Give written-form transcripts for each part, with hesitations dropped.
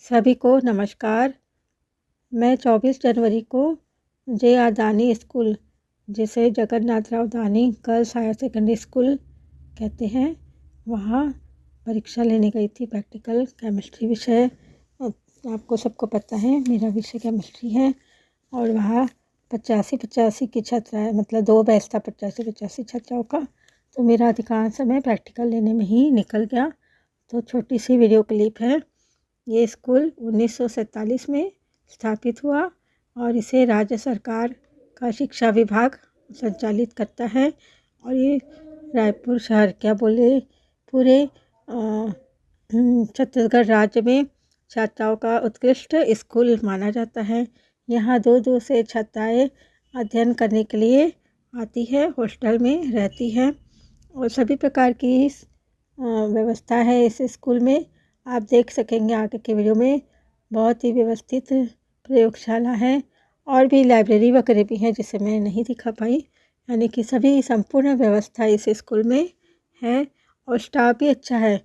सभी को नमस्कार। मैं 24 जनवरी को जे.आर. दानी स्कूल, जिसे जगन्नाथराव दानी गर्ल्स हायर सेकेंडरी स्कूल कहते हैं, वहाँ परीक्षा लेने गई थी। प्रैक्टिकल केमिस्ट्री विषय। आपको सबको पता है मेरा विषय केमिस्ट्री है। और वहाँ 85 की छात्राएँ, मतलब 2 बैच था 85 छात्राओं का। तो मेरा अधिकांश समय प्रैक्टिकल लेने में ही निकल गया। तो छोटी सी वीडियो क्लिप है। ये स्कूल 1947 में स्थापित हुआ और इसे राज्य सरकार का शिक्षा विभाग संचालित करता है। और ये रायपुर शहर, क्या बोले, पूरे छत्तीसगढ़ राज्य में छात्राओं का उत्कृष्ट स्कूल माना जाता है। यहाँ दूर दूर से छात्राएँ अध्ययन करने के लिए आती है, हॉस्टल में रहती है और सभी प्रकार की व्यवस्था है इस स्कूल में। आप देख सकेंगे आगे के वीडियो में। बहुत ही व्यवस्थित प्रयोगशाला है और भी लाइब्रेरी वगैरह भी है, जिसे मैं नहीं दिखा पाई। यानी कि सभी संपूर्ण व्यवस्था इस स्कूल में है और स्टाफ भी अच्छा है।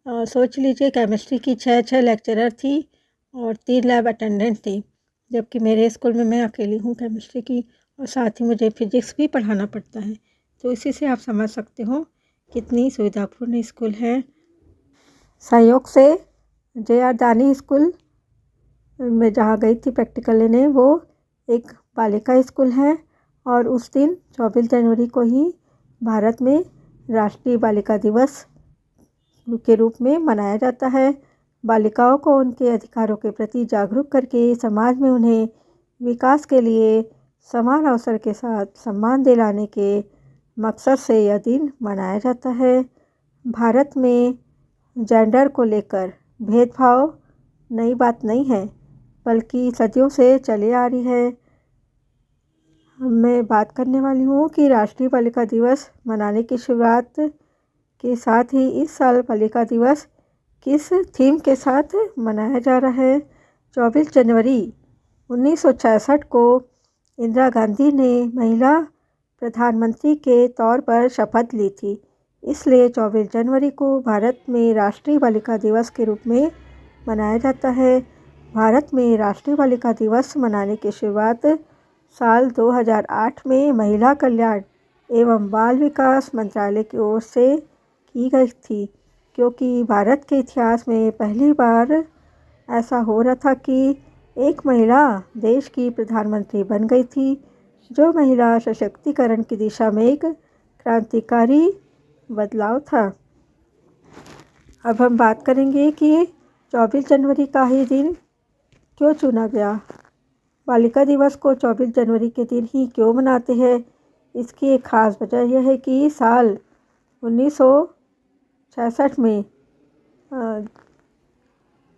सोच लीजिए, केमिस्ट्री की 6 लेक्चरर थी और 3 लैब अटेंडेंट थी, जबकि मेरे स्कूल में मैं अकेली हूँ केमिस्ट्री की, और साथ ही मुझे फिजिक्स भी पढ़ाना पड़ता है। तो इसी से आप समझ सकते हो कितनी सुविधापूर्ण स्कूल है। सहयोग से जे.आर. दानी स्कूल में जहाँ गई थी प्रैक्टिकल लेने, वो एक बालिका स्कूल है और उस दिन 24 जनवरी को ही भारत में राष्ट्रीय बालिका दिवस के रूप में मनाया जाता है। बालिकाओं को उनके अधिकारों के प्रति जागरूक करके समाज में उन्हें विकास के लिए समान अवसर के साथ सम्मान दिलाने के मकसद से यह दिन मनाया जाता है। भारत में जेंडर को लेकर भेदभाव नई बात नहीं है, बल्कि सदियों से चली आ रही है। मैं बात करने वाली हूँ कि राष्ट्रीय बालिका दिवस मनाने की शुरुआत के साथ ही इस साल बालिका दिवस किस थीम के साथ मनाया जा रहा है। 24 जनवरी 1966 को इंदिरा गांधी ने महिला प्रधानमंत्री के तौर पर शपथ ली थी। इसलिए 24 जनवरी को भारत में राष्ट्रीय बालिका दिवस के रूप में मनाया जाता है। भारत में राष्ट्रीय बालिका दिवस मनाने की शुरुआत साल 2008 में महिला कल्याण एवं बाल विकास मंत्रालय की ओर से की गई थी, क्योंकि भारत के इतिहास में पहली बार ऐसा हो रहा था कि एक महिला देश की प्रधानमंत्री बन गई थी, जो महिला सशक्तिकरण की दिशा में एक क्रांतिकारी बदलाव था। अब हम बात करेंगे कि 24 जनवरी का ही दिन क्यों चुना गया। बालिका दिवस को 24 जनवरी के दिन ही क्यों मनाते हैं, इसकी एक ख़ास वजह यह है कि साल 1966 में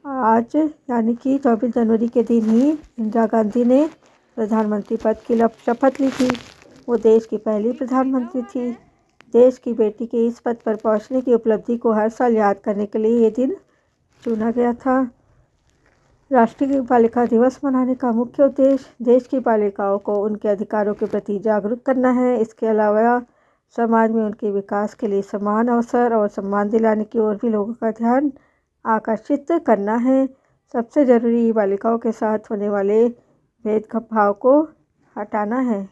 आज यानी कि 24 जनवरी के दिन ही इंदिरा गांधी ने प्रधानमंत्री पद की शपथ ली थी। वो देश की पहली प्रधानमंत्री थी। देश की बेटी के इस पद पर पहुंचने की उपलब्धि को हर साल याद करने के लिए ये दिन चुना गया था। राष्ट्रीय बालिका दिवस मनाने का मुख्य उद्देश्य देश की बालिकाओं को उनके अधिकारों के प्रति जागरूक करना है। इसके अलावा समाज में उनके विकास के लिए समान अवसर और सम्मान दिलाने की ओर भी लोगों का ध्यान आकर्षित करना है। सबसे ज़रूरी बालिकाओं के साथ होने वाले भेदभाव को हटाना है।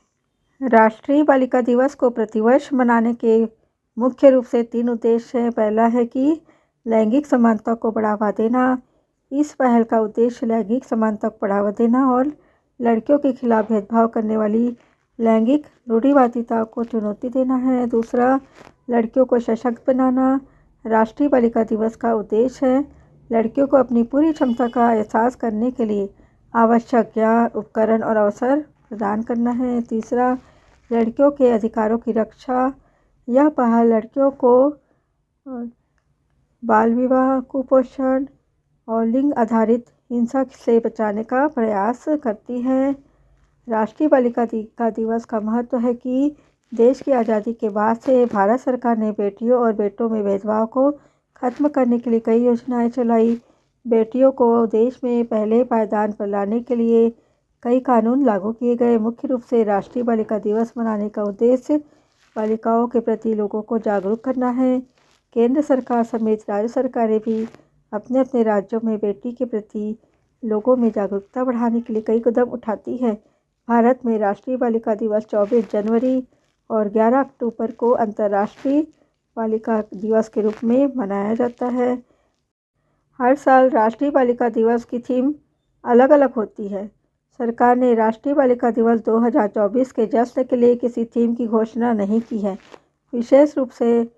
राष्ट्रीय बालिका दिवस को प्रतिवर्ष मनाने के मुख्य रूप से 3 उद्देश्य हैं। पहला है कि लैंगिक समानता को बढ़ावा देना। इस पहल का उद्देश्य लैंगिक समानता को बढ़ावा देना और लड़कियों के खिलाफ भेदभाव करने वाली लैंगिक रूढ़िवादिता को चुनौती देना है। दूसरा, लड़कियों को सशक्त बनाना। राष्ट्रीय बालिका दिवस का उद्देश्य है लड़कियों को अपनी पूरी क्षमता का एहसास करने के लिए आवश्यक ज्ञान, उपकरण और अवसर प्रदान करना है। तीसरा, लड़कियों के अधिकारों की रक्षा। यह पहल लड़कियों को बाल विवाह, कुपोषण और लिंग आधारित हिंसा से बचाने का प्रयास करती है। राष्ट्रीय बालिका का दिवस का महत्व है कि देश की आज़ादी के बाद से भारत सरकार ने बेटियों और बेटों में भेदभाव को खत्म करने के लिए कई योजनाएं चलाई। बेटियों को देश में पहले पायदान पर लाने के लिए कई कानून लागू किए गए। मुख्य रूप से राष्ट्रीय बालिका दिवस मनाने का उद्देश्य बालिकाओं के प्रति लोगों को जागरूक करना है। केंद्र सरकार समेत राज्य सरकारें भी अपने अपने राज्यों में बेटी के प्रति लोगों में जागरूकता बढ़ाने के लिए कई कदम उठाती है। भारत में राष्ट्रीय बालिका दिवस 24 जनवरी और 11 अक्टूबर को अंतर्राष्ट्रीय बालिका दिवस के रूप में मनाया जाता है। हर साल राष्ट्रीय बालिका दिवस की थीम अलग अलग होती है। सरकार ने राष्ट्रीय बालिका दिवस 2024 के जश्न के लिए किसी थीम की घोषणा नहीं की है। विशेष रूप से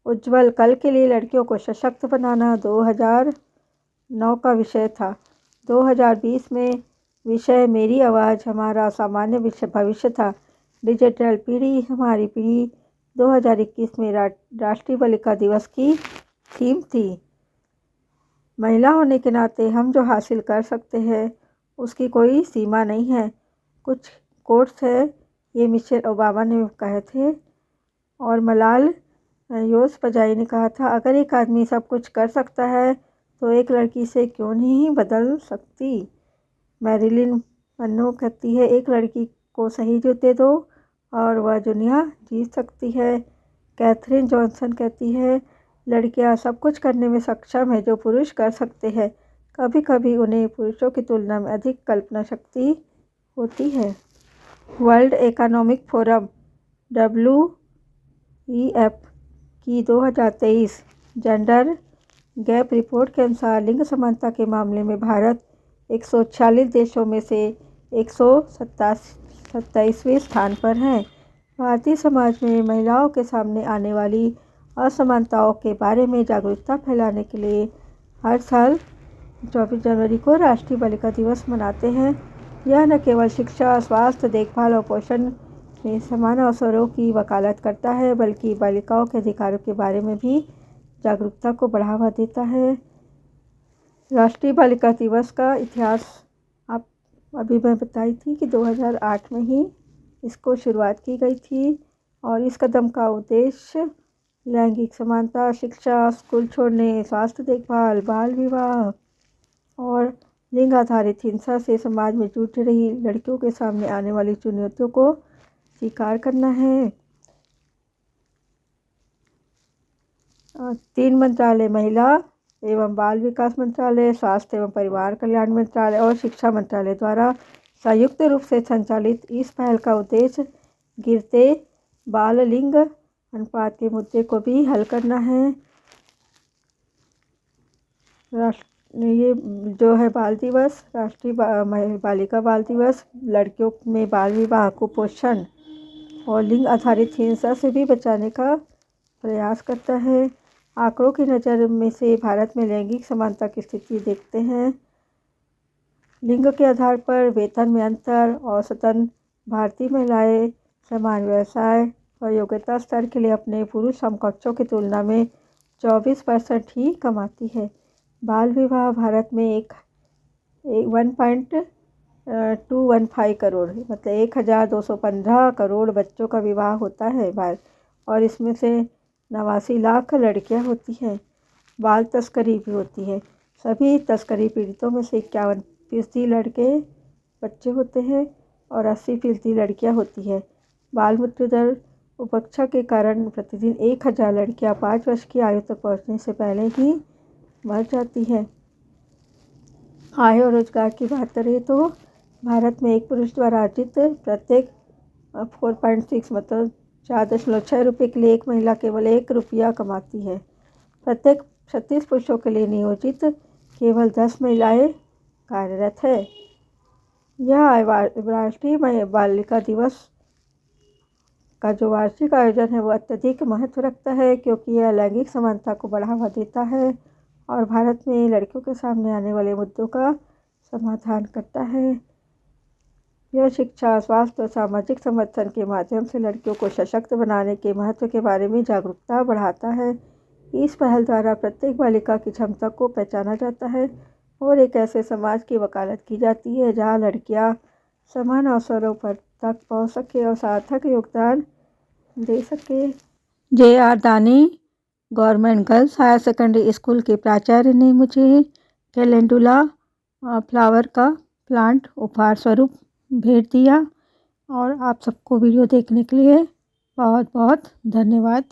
उज्ज्वल कल के लिए लड़कियों को सशक्त बनाना 2009 का विषय था। 2020 में विषय मेरी आवाज़ हमारा सामान्य भविष्य था। डिजिटल पीढ़ी हमारी पीढ़ी 2021 में राष्ट्रीय बालिका दिवस की थीम थी। महिला होने के नाते हम जो हासिल कर सकते हैं उसकी कोई सीमा नहीं है। कुछ कोट्स है, ये मिशेल ओबामा ने कहे थे और मलाल यूसुफ़ज़ई ने कहा था, अगर एक आदमी सब कुछ कर सकता है तो एक लड़की से क्यों नहीं बदल सकती। मैरिलिन मन्रो कहती है, एक लड़की को सही जूते दो और वह दुनिया जीत सकती है। कैथरीन जॉनसन कहती है, लड़कियां सब कुछ करने में सक्षम है जो पुरुष कर सकते हैं। कभी कभी उन्हें पुरुषों की तुलना में अधिक कल्पना शक्ति होती है। वर्ल्ड इकोनॉमिक फोरम WEF की 2023 जेंडर गैप रिपोर्ट के अनुसार लिंग समानता के मामले में भारत 146 देशों में से 127वें स्थान पर है। भारतीय समाज में महिलाओं के सामने आने वाली असमानताओं के बारे में जागरूकता फैलाने के लिए हर साल 24 जनवरी को राष्ट्रीय बालिका दिवस मनाते हैं। यह न केवल शिक्षा, स्वास्थ्य, देखभाल और पोषण में समान अवसरों की वकालत करता है, बल्कि बालिकाओं के अधिकारों के बारे में भी जागरूकता को बढ़ावा देता है। राष्ट्रीय बालिका दिवस का इतिहास अभी मैं बताई थी कि 2008 में ही इसको शुरुआत की गई थी और इस कदम का उद्देश्य लैंगिक समानता, शिक्षा, स्कूल छोड़ने, स्वास्थ्य देखभाल, बाल विवाह और लिंग आधारित हिंसा से समाज में जूझ रही लड़कियों के सामने आने वाली चुनौतियों को स्वीकार करना है। 3 मंत्रालय, महिला एवं बाल विकास मंत्रालय, स्वास्थ्य एवं परिवार कल्याण मंत्रालय और शिक्षा मंत्रालय द्वारा संयुक्त रूप से संचालित इस पहल का उद्देश्य गिरते बाल लिंग अनुपात के मुद्दे को भी हल करना है। ये जो है बाल दिवस, राष्ट्रीय बालिका बाल दिवस लड़कियों में बाल विवाह, कुपोषण और लिंग आधारित हिंसा से भी बचाने का प्रयास करता है। आंकड़ों की नज़र में से भारत में लैंगिक समानता की स्थिति देखते हैं। लिंग के आधार पर वेतन में अंतर, औसतन भारतीय महिलाएं समान व्यवसाय और योग्यता स्तर के लिए अपने पुरुष समकक्षों की तुलना में 24% ही कमाती है। बाल विवाह भारत में 1.215 करोड़ मतलब 1215 करोड़ बच्चों का विवाह होता है और इसमें से 89 लाख लड़कियां होती हैं। बाल तस्करी भी होती है। सभी तस्करी पीड़ितों में से 51% लड़के बच्चे होते हैं और 80% लड़कियां होती है। बाल मृत्यु दर उपेक्षा के कारण प्रतिदिन 1000 लड़कियां 5 वर्ष की आयु तक पहुंचने से पहले ही मर जाती है। आय और रोजगार की बात करें तो भारत में एक पुरुष द्वारा अर्जित प्रत्येक 4.6 मतलब 4.6 रुपये के लिए एक महिला केवल 1 रुपया कमाती है। प्रत्येक 36 पुरुषों के लिए नियोजित केवल 10 महिलाएं कार्यरत है। यह राष्ट्रीय बालिका दिवस का जो वार्षिक आयोजन है वो अत्यधिक महत्व रखता है, क्योंकि यह लैंगिक समानता को बढ़ावा देता है और भारत में लड़कियों के सामने आने वाले मुद्दों का समाधान करता है। यह शिक्षा, स्वास्थ्य और सामाजिक समर्थन के माध्यम से लड़कियों को सशक्त बनाने के महत्व के बारे में जागरूकता बढ़ाता है। इस पहल द्वारा प्रत्येक बालिका की क्षमता को पहचाना जाता है और एक ऐसे समाज की वकालत की जाती है जहां लड़कियां समान अवसरों पर तक पहुंच सके और सार्थक योगदान दे सके। JR Dani government girls higher secondary school के प्राचार्य ने मुझे कैलेंडुला फ्लावर का प्लांट उपहार स्वरूप भेंट दिया और आप सबको वीडियो देखने के लिए बहुत बहुत धन्यवाद।